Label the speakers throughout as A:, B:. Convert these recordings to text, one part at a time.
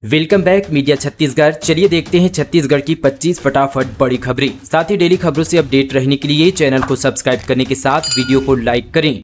A: Welcome back media Chhattisgarh. चलिए देखते हैं छत्तीसगढ़ की 25 फटाफट बड़ी खबरें। साथ ही डेली खबरों से अपडेट रहने के लिए चैनल को सब्सक्राइब करने के साथ वीडियो को लाइक करें।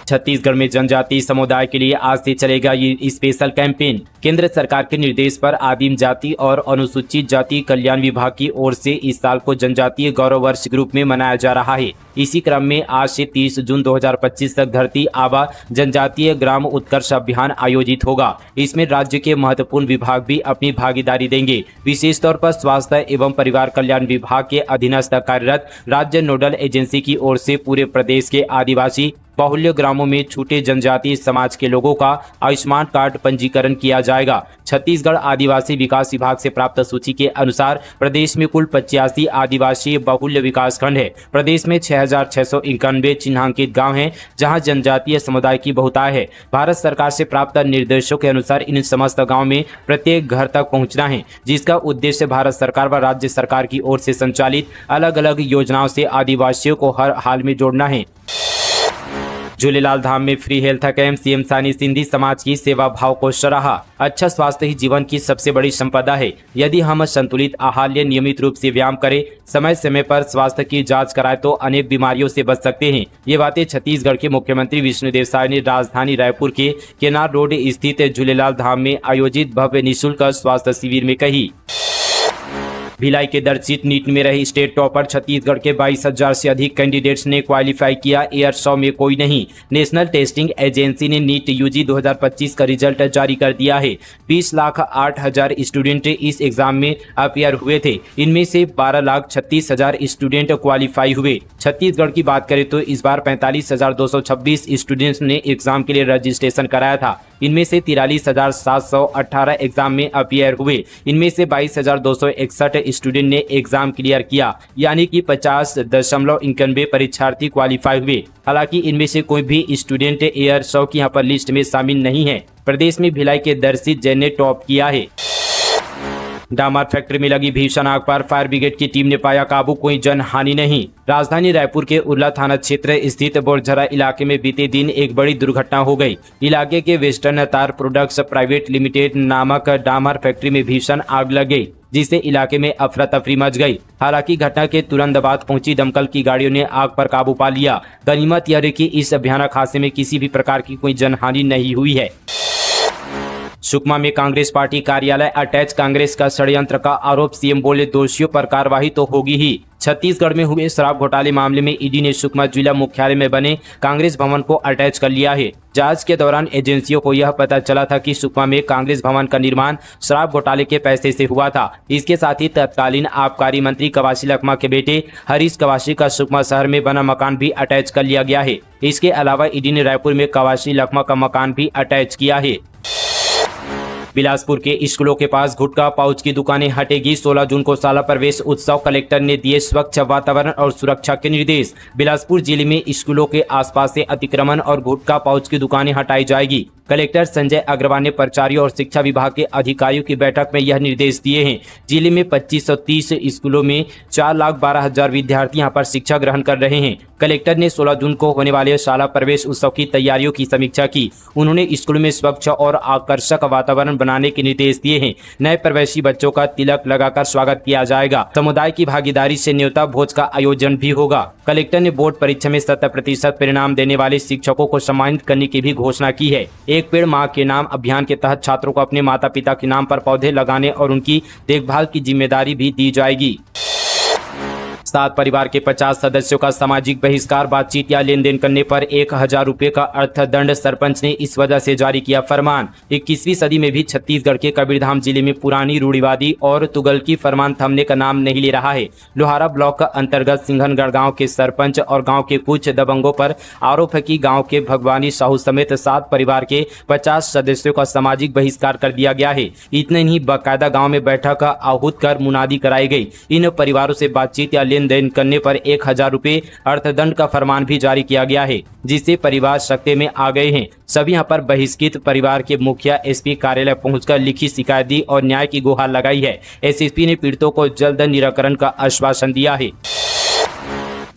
A: छत्तीसगढ़ में जनजातीय समुदाय के लिए आज से चलेगा ये स्पेशल कैंपेन। केंद्र सरकार के निर्देश पर आदिम जाति और अनुसूचित जाति कल्याण विभाग की ओर से इस साल को जनजातीय गौरव वर्ष के रूप में मनाया जा रहा है। इसी क्रम में आज से 30 जून 2025 तक धरती आबा जनजातीय ग्राम उत्कर्ष अभियान आयोजित होगा। इसमें राज्य के महत्वपूर्ण विभाग भी अपनी भागीदारी देंगे। विशेष तौर पर स्वास्थ्य एवं परिवार कल्याण विभाग के अधीनस्थ कार्यरत राज्य नोडल एजेंसी की ओर से पूरे प्रदेश के आदिवासी बाहुल्य ग्रामों में छूटे जनजातीय समाज के लोगों का आयुष्मान कार्ड पंजीकरण किया जाएगा। छत्तीसगढ़ आदिवासी विकास विभाग से प्राप्त सूची के अनुसार प्रदेश में कुल 85 आदिवासी बाहुल्य विकास खंड है। प्रदेश में 6,691 चिन्हांकित गांव हैं जहां जनजातीय समुदाय की बहुतायत है। भारत सरकार से प्राप्त निर्देशों के अनुसार इन समस्त गाँव में प्रत्येक घर तक पहुँचना है, जिसका उद्देश्य भारत सरकार व राज्य सरकार की ओर से संचालित अलग अलग योजनाओं से आदिवासियों को हर हाल में जोड़ना है। झूलेलाल धाम में फ्री हेल्थ कैंप। सीएम सानी सिंधी समाज की सेवा भाव को सराहा। अच्छा स्वास्थ्य ही जीवन की सबसे बड़ी संपदा है। यदि हम संतुलित आहार लें, नियमित रूप से व्यायाम करें, समय समय पर स्वास्थ्य की जांच कराएं तो अनेक बीमारियों से बच सकते हैं। ये बातें छत्तीसगढ़ के मुख्यमंत्री विष्णुदेव साय ने राजधानी रायपुर के केनार रोड स्थित झूलेलाल धाम में आयोजित भव्य निःशुल्क स्वास्थ्य शिविर में कही। भिलाई के दर्शित नीट में रहे स्टेट टॉपर छत्तीसगढ़ के 22,000 से अधिक कैंडिडेट्स ने क्वालिफाई किया। एयर 100 में कोई नहीं। नेशनल टेस्टिंग एजेंसी ने नीट यूजी 2025 का रिजल्ट जारी कर दिया है। 20,08,000 स्टूडेंट इस एग्जाम में अपियर हुए थे। इनमें से 12,36,000 स्टूडेंट क्वालिफाई हुए। छत्तीसगढ़ की बात करें तो इस बार 45,226 स्टूडेंट्स ने एग्जाम के लिए रजिस्ट्रेशन कराया था। इनमें से 43,718 एग्जाम में अपियर हुए। इनमें से 22,261 स्टूडेंट ने एग्जाम क्लियर किया, यानी कि 50.91 परीक्षार्थी क्वालिफाई हुए। हालांकि इनमें से कोई भी स्टूडेंट एयर 100 की यहाँ पर लिस्ट में शामिल नहीं है। प्रदेश में भिलाई के दर्शित जैन ने टॉप किया है। डामर फैक्ट्री में लगी भीषण आग पर फायर ब्रिगेड की टीम ने पाया काबू, कोई जनहानि नहीं। राजधानी रायपुर के उर्ला थाना क्षेत्र स्थित बोरझरा इलाके में बीते दिन एक बड़ी दुर्घटना हो गई। इलाके के वेस्टर्न तार प्रोडक्ट्स प्राइवेट लिमिटेड नामक डामर फैक्ट्री में भीषण आग लग गई, जिससे इलाके में अफरा तफरी मच गई। हालांकि घटना के तुरंत बाद पहुंची दमकल की गाड़ियों ने आग पर काबू पा लिया। गनीमत यह रही कि इस भयानक हादसे में किसी भी प्रकार की कोई जनहानि नहीं हुई है। सुकमा में कांग्रेस पार्टी कार्यालय अटैच, कांग्रेस का षड्यंत्र का आरोप। सीएम बोले दोषियों पर कार्रवाई तो होगी ही। छत्तीसगढ़ में हुए शराब घोटाले मामले में ईडी ने सुकमा जिला मुख्यालय में बने कांग्रेस भवन को अटैच कर लिया है। जांच के दौरान एजेंसियों को यह पता चला था कि सुकमा में कांग्रेस भवन का निर्माण शराब घोटाले के पैसे से हुआ था। इसके साथ ही तत्कालीन आबकारी मंत्री कवासी लखमा के बेटे हरीश कवासी का सुकमा शहर में बना मकान भी अटैच कर लिया गया है। इसके अलावा ईडी ने रायपुर में कवासी लखमा का मकान भी अटैच किया है। बिलासपुर के स्कूलों के पास गुटखा पाउच की दुकानें हटेगी। 16 जून को शाला प्रवेश उत्सव। कलेक्टर ने दिए स्वच्छ वातावरण और सुरक्षा के निर्देश। बिलासपुर जिले में स्कूलों के आसपास से अतिक्रमण और गुटखा पाउच की दुकानें हटाई जाएगी। कलेक्टर संजय अग्रवाल ने प्राचार्यों और शिक्षा विभाग के अधिकारियों की बैठक में यह निर्देश दिए हैं। जिले में 2530 स्कूलों में 4,12,000 विद्यार्थी यहां पर शिक्षा ग्रहण कर रहे हैं। कलेक्टर ने 16 जून को होने वाले शाला प्रवेश उत्सव की तैयारियों की समीक्षा की। उन्होंने स्कूल में स्वच्छ और आकर्षक वातावरण बनाने के निर्देश दिए हैं। नए प्रवेशी बच्चों का तिलक लगाकर स्वागत किया जाएगा। समुदाय की भागीदारी से न्योता भोज का आयोजन भी होगा। कलेक्टर ने बोर्ड परीक्षा में 100% परिणाम देने वाले शिक्षकों को सम्मानित करने की भी घोषणा की है। एक पेड़ मां के नाम अभियान के तहत छात्रों को अपने माता पिता के नाम पर पौधे लगाने और उनकी देखभाल की जिम्मेदारी भी दी जाएगी। 7 परिवार के 50 सदस्यों का सामाजिक बहिष्कार, बातचीत या लेन देन करने पर 1,000 रुपये का अर्थदंड। सरपंच ने इस वजह से जारी किया फरमान। 21वीं सदी में भी छत्तीसगढ़ के कबीरधाम जिले में पुरानी रूढ़िवादी और तुगलकी फरमान थमने का नाम नहीं ले रहा है। लोहारा ब्लॉक का अंतर्गत सिंघनगढ़ गांव के सरपंच और गांव के कुछ दबंगों पर आरोप है कि गांव के भगवानी साहू समेत 7 परिवार के 50 सदस्यों का सामाजिक बहिष्कार कर दिया गया है। इतने ही बाकायदा गाँव में बैठक आहूत कर मुनादी कराई गई। इन परिवारों से बातचीत या लेन देन करने पर 1,000 रुपये अर्थदंड का फरमान भी जारी किया गया है, जिससे परिवार सकते में आ गए हैं। सभी यहाँ पर बहिष्कृत परिवार के मुखिया एसपी कार्यालय पहुंचकर लिखित शिकायत दी और न्याय की गुहार लगाई है। एसएसपी ने पीड़ितों को जल्द निराकरण का आश्वासन दिया है।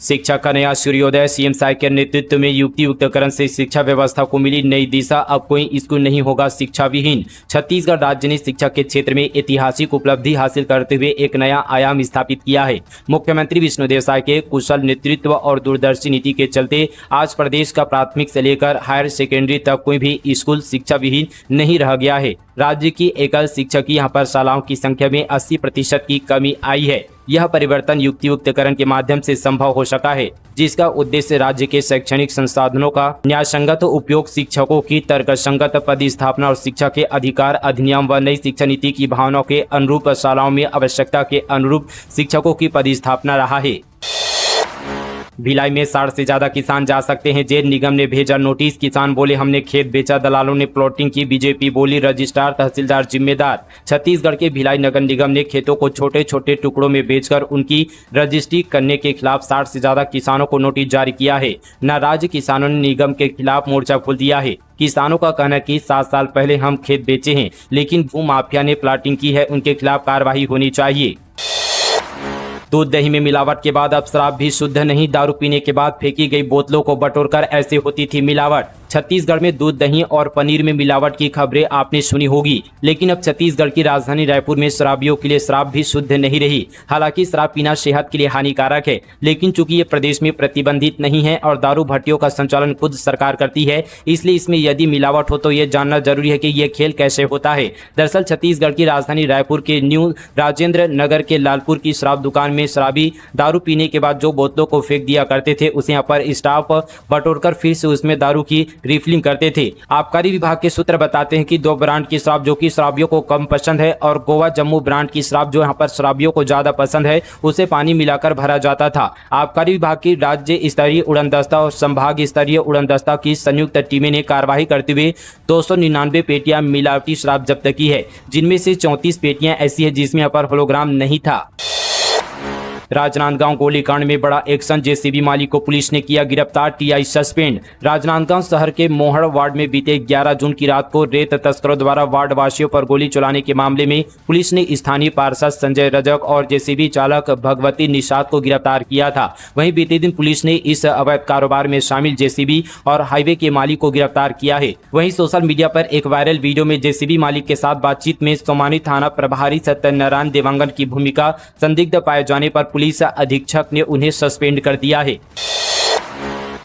A: शिक्षा का नया सूर्योदय। सीएम साय के नेतृत्व में युक्तियुक्तकरण से शिक्षा व्यवस्था को मिली नई दिशा। अब कोई स्कूल नहीं होगा शिक्षा विहीन। छत्तीसगढ़ राज्य ने शिक्षा के क्षेत्र में ऐतिहासिक उपलब्धि हासिल करते हुए एक नया आयाम स्थापित किया है। मुख्यमंत्री विष्णुदेव साय के कुशल नेतृत्व और दूरदर्शी नीति के चलते आज प्रदेश का प्राथमिक से लेकर हायर सेकेंडरी तक कोई भी स्कूल शिक्षा विहीन नहीं रह गया है। राज्य की एकल शिक्षक की यहाँ पर शालाओं की संख्या में 80% की कमी आई है। यह परिवर्तन युक्तियुक्तकरण के माध्यम से संभव हो सका है, जिसका उद्देश्य राज्य के शैक्षणिक संसाधनों का न्यायसंगत उपयोग, शिक्षकों की तर्कसंगत पदस्थापना और शिक्षा के अधिकार अधिनियम व नई शिक्षा नीति की भावनाओं के अनुरूप शालाओं में आवश्यकता के अनुरूप शिक्षकों की पदस्थापना रहा है। भिलाई में 60 से ज्यादा किसान जा सकते हैं, जेल निगम ने भेजा नोटिस। किसान बोले हमने खेत बेचा, दलालों ने प्लॉटिंग की। बीजेपी बोली रजिस्ट्रार तहसीलदार जिम्मेदार। छत्तीसगढ़ के भिलाई नगर निगम ने खेतों को छोटे छोटे टुकड़ों में बेचकर उनकी रजिस्ट्री करने के खिलाफ 60 से ज्यादा किसानों को नोटिस जारी किया है। नाराज किसानों ने निगम के खिलाफ मोर्चा खोल दिया है। किसानों का कहना है कि 7 साल पहले हम खेत बेचे हैं, लेकिन भू माफिया ने प्लॉटिंग की है, उनके खिलाफ कार्रवाई होनी चाहिए। दूध दही में मिलावट के बाद अब शराब भी शुद्ध नहीं। दारू पीने के बाद फेंकी गई बोतलों को बटोरकर ऐसे होती थी मिलावट। छत्तीसगढ़ में दूध, दही और पनीर में मिलावट की खबरें आपने सुनी होगी, लेकिन अब छत्तीसगढ़ की राजधानी रायपुर में शराबियों के लिए शराब भी शुद्ध नहीं रही। हालांकि शराब पीना सेहत के लिए हानिकारक है, लेकिन चूंकि ये प्रदेश में प्रतिबंधित नहीं है और दारू भट्टियों का संचालन खुद सरकार करती है, इसलिए इसमें यदि मिलावट हो तो ये जानना जरूरी है कि यह खेल कैसे होता है। दरअसल छत्तीसगढ़ की राजधानी रायपुर के न्यू राजेंद्र नगर के लालपुर की शराब दुकान में शराबी दारू पीने के बाद जो बोतलों को फेंक दिया करते थे, उसे यहाँ पर स्टाफ बटोरकर फिर से उसमें दारू की रिफिलिंग करते थे। आबकारी विभाग के सूत्र बताते हैं कि 2 ब्रांड की शराब जो कि शराबियों को कम पसंद है और गोवा जम्मू ब्रांड की शराब जो यहाँ पर शराबियों को ज्यादा पसंद है, उसे पानी मिलाकर भरा जाता था। आबकारी विभाग की राज्य स्तरीय उड़नदस्ता और संभाग स्तरीय उड़नदस्ता की संयुक्त टीमें ने कार्रवाई करते हुए 299 पेटियां मिलावटी शराब जब्त की है, जिनमें से 34 पेटियां ऐसी है जिसमें यहाँ पर होलोग्राम नहीं था। राजनांदगांव गोलीकांड में बड़ा एक्शन। जेसीबी मालिक को पुलिस ने किया गिरफ्तार, टीआई सस्पेंड। राजनांदगांव शहर के मोहड़ वार्ड में बीते 11 जून की रात को रेत तस्करों द्वारा वार्ड वासियों पर गोली चलाने के मामले में पुलिस ने स्थानीय पार्षद संजय रजक और जेसीबी चालक भगवती निषाद को गिरफ्तार किया था। वहीं बीते दिन पुलिस ने इस अवैध कारोबार में शामिल जेसीबी और हाईवे के मालिक को गिरफ्तार किया है। वहीं सोशल मीडिया पर एक वायरल वीडियो में जेसीबी मालिक के साथ बातचीत में सोमानी थाना प्रभारी सत्यनारायण देवांगन की भूमिका संदिग्ध पाए जाने पर पुलिस अधीक्षक ने उन्हें सस्पेंड कर दिया है।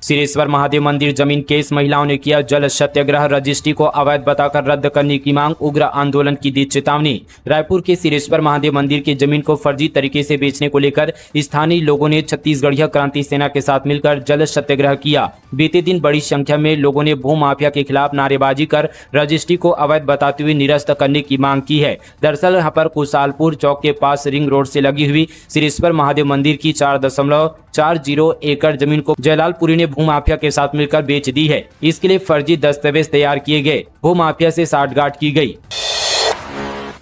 A: सिरेश्वर महादेव मंदिर जमीन केस, महिलाओं ने किया जल सत्याग्रह, रजिस्ट्री को अवैध बताकर रद्द करने की मांग, उग्र आंदोलन की दी चेतावनी। रायपुर के सिरेश्वर महादेव मंदिर की जमीन को फर्जी तरीके से बेचने को लेकर स्थानीय लोगों ने छत्तीसगढ़िया क्रांति सेना के साथ मिलकर जल सत्याग्रह किया। बीते दिन बड़ी संख्या में लोगों ने भू माफिया के खिलाफ नारेबाजी कर रजिस्ट्री को अवैध बताते हुए निरस्त करने की मांग की है। दरअसल यहाँ पर कुशालपुर चौक के पास रिंग रोड से लगी हुई सिरेश्वर महादेव मंदिर की 4.40 एकड़ जमीन को जयलालपुरी ने भू माफिया के साथ मिलकर बेच दी है। इसके लिए फर्जी दस्तावेज तैयार किए गए, भू माफिया से साठगांठ की गई।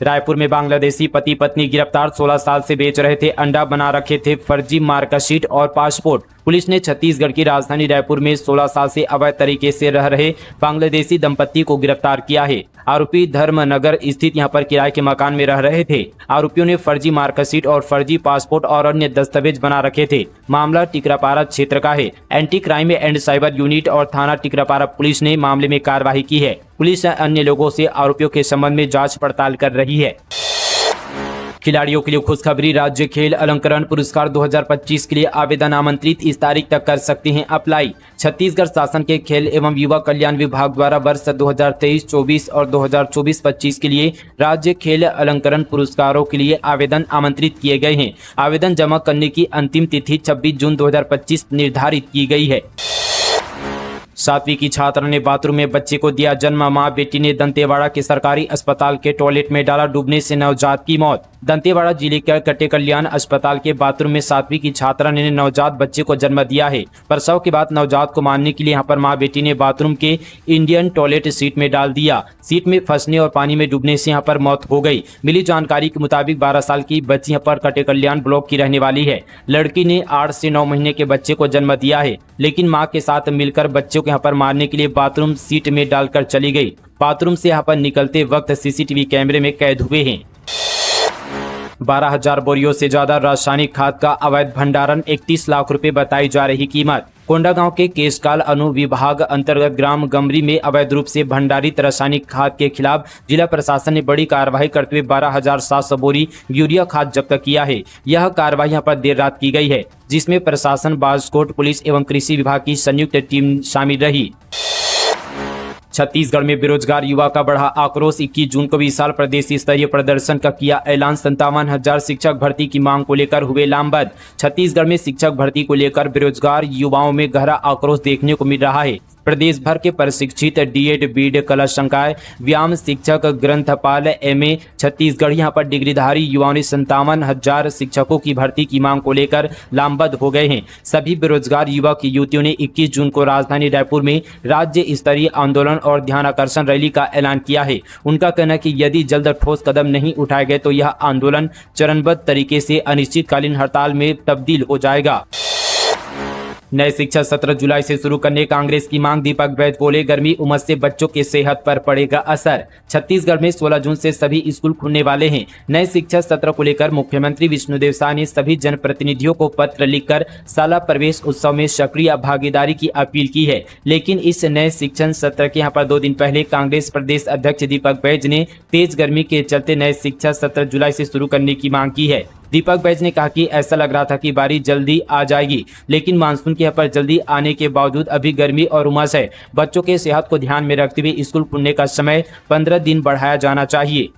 A: रायपुर में बांग्लादेशी पति पत्नी गिरफ्तार, 16 साल से बेच रहे थे अंडा, बना रखे थे फर्जी मार्कशीट और पासपोर्ट। पुलिस ने छत्तीसगढ़ की राजधानी रायपुर में 16 साल से अवैध तरीके से रह रहे बांग्लादेशी दंपत्ति को गिरफ्तार किया है। आरोपी धर्मनगर स्थित यहां पर किराए के मकान में रह रहे थे। आरोपियों ने फर्जी मार्कशीट और फर्जी पासपोर्ट और अन्य दस्तावेज बना रखे थे। मामला टिकरापारा क्षेत्र का है। Anti crime and cyber unit और थाना टिकरापारा पुलिस ने मामले में कार्रवाई की है। पुलिस अन्य लोगों से आरोपियों के संबंध में जाँच पड़ताल कर रही है। खिलाड़ियों के लिए खुशखबरी, राज्य खेल अलंकरण पुरस्कार 2025 के लिए आवेदन आमंत्रित, इस तारीख तक कर सकते हैं अप्लाई। छत्तीसगढ़ शासन के खेल एवं युवा कल्याण विभाग द्वारा वर्ष 2023-24 और 2024-25 के लिए राज्य खेल अलंकरण पुरस्कारों के लिए आवेदन आमंत्रित किए गए हैं। आवेदन जमा करने की अंतिम तिथि 26 जून 2025 निर्धारित की गई है। 7वीं की छात्रा ने बाथरूम में बच्चे को दिया जन्म, मां बेटी ने दंतेवाड़ा के सरकारी अस्पताल के टॉयलेट में डाला, डूबने से नवजात की मौत। दंतेवाड़ा जिले के कटे कल्याण अस्पताल के बाथरूम में 7वीं की छात्रा ने नवजात बच्चे को जन्म दिया है। प्रसव के बाद नवजात को मारने के लिए यहां पर मां बेटी ने बाथरूम के इंडियन टॉयलेट सीट में डाल दिया। सीट में फंसने और पानी में डूबने से यहां पर मौत हो गई। मिली जानकारी के मुताबिक 12 साल की बच्ची यहां पर कटे कल्याण ब्लॉक की रहने वाली है। लड़की ने 8 से 9 महीने के बच्चे को जन्म दिया है, लेकिन मां के साथ मिलकर बच्चे को यहां पर मारने के लिए बाथरूम सीट में डालकर चली गई। बाथरूम से यहां पर निकलते वक्त सीसीटीवी कैमरे में कैद हुए हैं। 12,000 बोरियों से ज्यादा रासायनिक खाद का अवैध भंडारण, 31 लाख रुपए बताई जा रही कीमत। कोंडागांव के केशकाल अनुविभाग अंतर्गत ग्राम गमरी में अवैध रूप से भंडारित रासायनिक खाद के खिलाफ जिला प्रशासन ने बड़ी कार्रवाई करते हुए 12,700 बोरी यूरिया खाद जब्त किया है। यह कार्रवाई यहां पर देर रात की गई है, जिसमें प्रशासन, बास्कोट पुलिस एवं कृषि विभाग की संयुक्त टीम शामिल रही। छत्तीसगढ़ में बेरोजगार युवा का बढ़ा आक्रोश, 21 जून को विशाल प्रदेश स्तरीय प्रदर्शन का किया ऐलान। 57,000 शिक्षक भर्ती की मांग को लेकर हुए लामबंद। छत्तीसगढ़ में शिक्षक भर्ती को लेकर बेरोजगार युवाओं में गहरा आक्रोश देखने को मिल रहा है। प्रदेश भर के प्रशिक्षित डीएड, बीएड, कला संकाय, व्यायाम शिक्षक, ग्रंथपाल, एमए छत्तीसगढ़ यहां पर डिग्रीधारी युवाओं ने 57,000 शिक्षकों की भर्ती की मांग को लेकर लामबंद हो गए हैं। सभी बेरोजगार युवक युवतियों ने 21 जून को राजधानी रायपुर में राज्य स्तरीय आंदोलन और ध्यानाकर्षण रैली का ऐलान किया है। उनका कहना है कि यदि जल्द ठोस कदम नहीं उठाए गए तो यह आंदोलन चरणबद्ध तरीके से अनिश्चितकालीन हड़ताल में तब्दील हो जाएगा। नए शिक्षा सत्र जुलाई से शुरू करने कांग्रेस की मांग, दीपक वैद बोले गर्मी उमस से बच्चों की सेहत पर पड़ेगा असर। छत्तीसगढ़ में 16 जून से सभी स्कूल खुलने वाले हैं। नए शिक्षा सत्र को लेकर मुख्यमंत्री विष्णुदेव साय ने सभी जनप्रतिनिधियों को पत्र लिखकर शाला प्रवेश उत्सव में सक्रिय भागीदारी की अपील की है। लेकिन इस नए शिक्षण सत्र के यहाँ पर 2 दिन पहले कांग्रेस प्रदेश अध्यक्ष दीपक वैद ने तेज गर्मी के चलते नए शिक्षा सत्र जुलाई से शुरू करने की मांग की है। दीपक वैद ने कहा कि ऐसा लग रहा था कि बारिश जल्दी आ जाएगी, लेकिन मानसून के यहाँ पर जल्दी आने के बावजूद अभी गर्मी और उमस है। बच्चों के सेहत को ध्यान में रखते हुए स्कूल खुलने का समय 15 दिन बढ़ाया जाना चाहिए।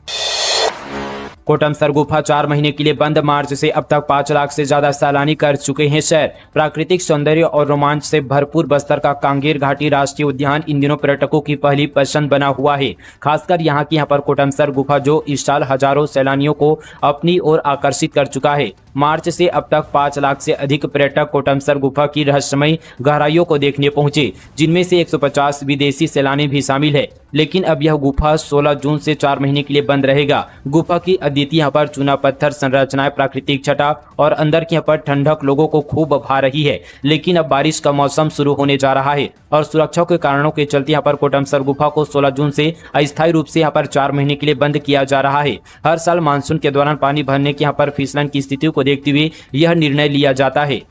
A: कोटमसर गुफा 4 महीने के लिए बंद, मार्च से अब तक 5 लाख से ज्यादा सैलानी कर चुके हैं सैर। प्राकृतिक सौंदर्य और रोमांच से भरपूर बस्तर का कांगेर घाटी राष्ट्रीय उद्यान इन दिनों पर्यटकों की पहली पसंद बना हुआ है। खासकर यहाँ पर कोटमसर गुफा जो इस साल हजारों सैलानियों को अपनी ओर आकर्षित कर चुका है। मार्च से अब तक 5 लाख से अधिक पर्यटक कोटमसर गुफा की रहस्यमयी गहराइयों को देखने पहुंचे, जिनमें से 150 विदेशी सैलानी भी शामिल है। लेकिन अब यह गुफा 16 जून से 4 महीने के लिए बंद रहेगा। गुफा की अद्वितीय यहाँ पर चूना पत्थर संरचनाएं, प्राकृतिक छटा और अंदर की यहाँ पर ठंडक लोगों को खूब भा रही है। लेकिन अब बारिश का मौसम शुरू होने जा रहा है और सुरक्षा के कारणों के चलते यहाँ पर कोटमसर गुफा को 16 जून से अस्थायी रूप से यहाँ पर 4 महीने के लिए बंद किया जा रहा है। हर साल मानसून के दौरान पानी भरने के यहाँ पर फिसलन की स्थिति को देखते हुए यह निर्णय लिया जाता है।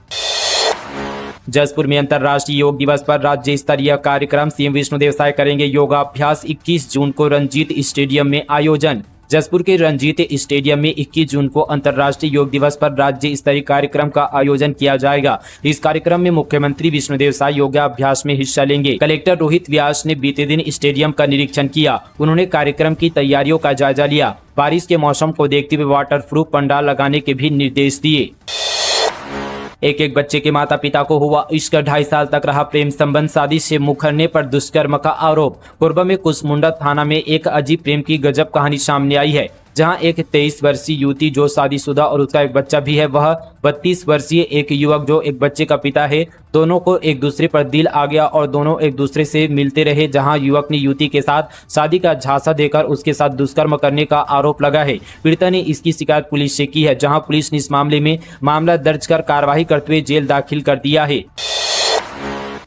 A: जसपुर में अंतर्राष्ट्रीय योग दिवस पर राज्य स्तरीय कार्यक्रम, सीएम विष्णुदेव साय करेंगे योगाभ्यास। 21 जून को रंजीत स्टेडियम में आयोजन। जसपुर के रंजीत स्टेडियम में 21 जून को अंतर्राष्ट्रीय योग दिवस पर राज्य स्तरीय कार्यक्रम का आयोजन किया जाएगा। इस कार्यक्रम में मुख्यमंत्री विष्णुदेव साय योगाभ्यास में हिस्सा लेंगे। कलेक्टर रोहित व्यास ने बीते दिन स्टेडियम का निरीक्षण किया। उन्होंने कार्यक्रम की तैयारियों का जायजा लिया। बारिश के मौसम को देखते हुए वाटर प्रूफ पंडाल लगाने के भी निर्देश दिए। एक बच्चे के माता पिता को हुआ इश्क, 2.5 साल तक रहा प्रेम संबंध, शादी से मुखरने पर दुष्कर्म का आरोप। पूर्व में कुसमुंडा थाना में एक अजीब प्रेम की गजब कहानी सामने आई है, जहां एक 23 वर्षीय युवती जो शादीशुदा और उसका एक बच्चा भी है, वह 32 वर्षीय एक युवक जो एक बच्चे का पिता है, दोनों को एक दूसरे पर दिल आ गया और दोनों एक दूसरे से मिलते रहे। जहां युवक ने युवती के साथ शादी का झांसा देकर उसके साथ दुष्कर्म करने का आरोप लगा है। पीड़िता ने इसकी शिकायत पुलिस से की है, जहां पुलिस ने इस मामले में मामला दर्ज कर कार्रवाई करते हुए जेल दाखिल कर दिया है।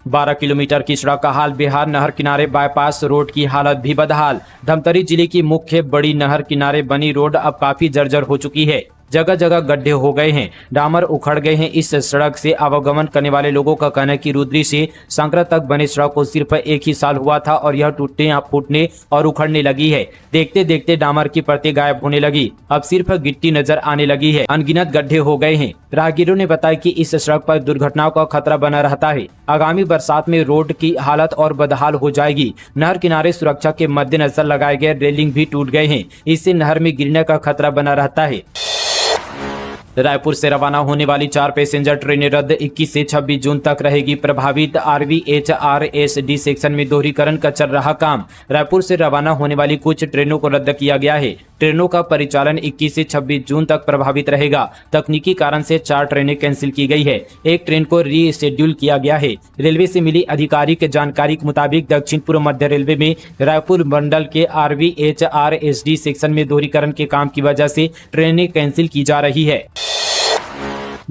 A: 12 किलोमीटर की सड़क का हाल बेहाल, नहर किनारे बाईपास रोड की हालत भी बदहाल। धमतरी जिले की मुख्य बड़ी नहर किनारे बनी रोड अब काफी जर्जर हो चुकी है। जगह जगह गड्ढे हो गए हैं, डामर उखड़ गए हैं। इस सड़क से आवागमन करने वाले लोगों का कहना है कि रुद्री से सांकरा तक बने सड़क को सिर्फ 1 ही साल हुआ था और यह टूटने, फूटने और उखड़ने लगी है। देखते देखते डामर की परतें गायब होने लगी, अब सिर्फ गिट्टी नजर आने लगी है। अनगिनत गड्ढे हो गए हैं। राहगीरों ने बताया कि इस सड़क पर दुर्घटनाओं का खतरा बना रहता है। आगामी बरसात में रोड की हालत और बदहाल हो जाएगी। नहर किनारे सुरक्षा के मद्देनजर लगाए गए रेलिंग भी टूट गए हैं। इससे नहर में गिरने का खतरा बना रहता है। रायपुर से रवाना होने वाली 4 पैसेंजर ट्रेनें रद्द, 21 से 26 जून तक रहेगी प्रभावित। RVHRSD सेक्शन में दोहरीकरण का चल रहा काम। रायपुर से रवाना होने वाली कुछ ट्रेनों को रद्द किया गया है। ट्रेनों का परिचालन 21 से 26 जून तक प्रभावित रहेगा। तकनीकी कारण से 4 ट्रेनें कैंसिल की गई है। एक ट्रेन को रीशेड्यूल किया गया है। रेलवे से मिली आधिकारिक जानकारी के मुताबिक दक्षिण पूर्व मध्य रेलवे में रायपुर मंडल के RVHRSD सेक्शन में दोहरीकरण के काम की वजह से ट्रेनें कैंसिल की जा रही है।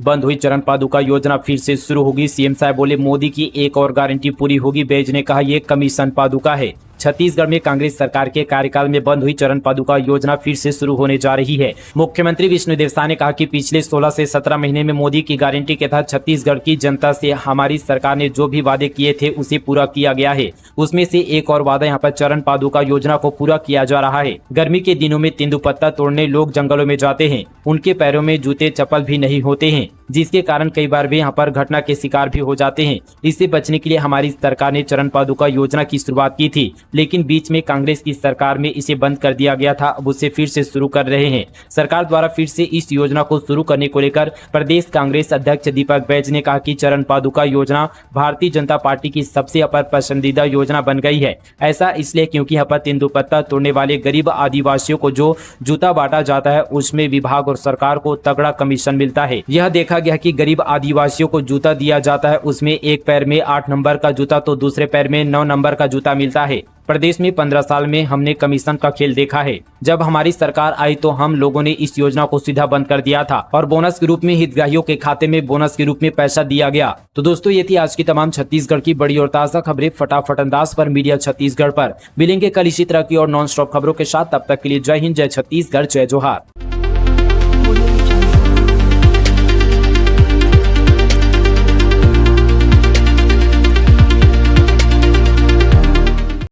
A: बंद हुई चरण पादुका योजना फिर से शुरू होगी। सीएम साहब बोले मोदी की एक और गारंटी पूरी होगी। बैज ने कहा यह कमीशन पादुका है। छत्तीसगढ़ में कांग्रेस सरकार के कार्यकाल में बंद हुई चरण पादुका योजना फिर से शुरू होने जा रही है। मुख्यमंत्री विष्णुदेव साय ने कहा कि पिछले 16 से 17 महीने में मोदी की गारंटी के तहत छत्तीसगढ़ की जनता से हमारी सरकार ने जो भी वादे किए थे उसे पूरा किया गया है। उसमें से एक और वादा यहाँ पर चरण पादुका योजना को पूरा किया जा रहा है। गर्मी के दिनों में तेंदुपत्ता तोड़ने लोग जंगलों में जाते हैं, उनके पैरों में जूते चप्पल भी नहीं होते हैं, जिसके कारण कई बार वे यहाँ पर घटना के शिकार भी हो जाते हैं। इससे बचने के लिए हमारी सरकार ने चरण पादुका योजना की शुरुआत की थी, लेकिन बीच में कांग्रेस की सरकार में इसे बंद कर दिया गया था। अब उसे फिर से शुरू कर रहे हैं। सरकार द्वारा फिर से इस योजना को शुरू करने को लेकर प्रदेश कांग्रेस अध्यक्ष दीपक बैज ने कहा कि चरण पादुका योजना भारतीय जनता पार्टी की सबसे अपर पसंदीदा योजना बन गई है। ऐसा इसलिए क्योंकि यहाँ पर तेंदुपत्ता तोड़ने वाले गरीब आदिवासियों को जो जूता बांटा जाता है उसमें विभाग और सरकार को तगड़ा कमीशन मिलता है। यह देखा गया कि गरीब आदिवासियों को जूता दिया जाता है, उसमें एक पैर में 8 नंबर का जूता तो दूसरे पैर में 9 नंबर का जूता मिलता है। प्रदेश में 15 साल में हमने कमीशन का खेल देखा है। जब हमारी सरकार आई तो हम लोगों ने इस योजना को सीधा बंद कर दिया था और बोनस के रूप में हितग्राहियों के खाते में बोनस के रूप में पैसा दिया गया। तो दोस्तों ये थी आज की तमाम छत्तीसगढ़ की बड़ी और ताजा खबरें फटाफट अंदाज पर मीडिया छत्तीसगढ़ पर। मिलेंगे कल इसी तरह की और नॉन स्टॉप खबरों के साथ। तब तक के लिए जय हिंद, जय छत्तीसगढ़, जय जोहार।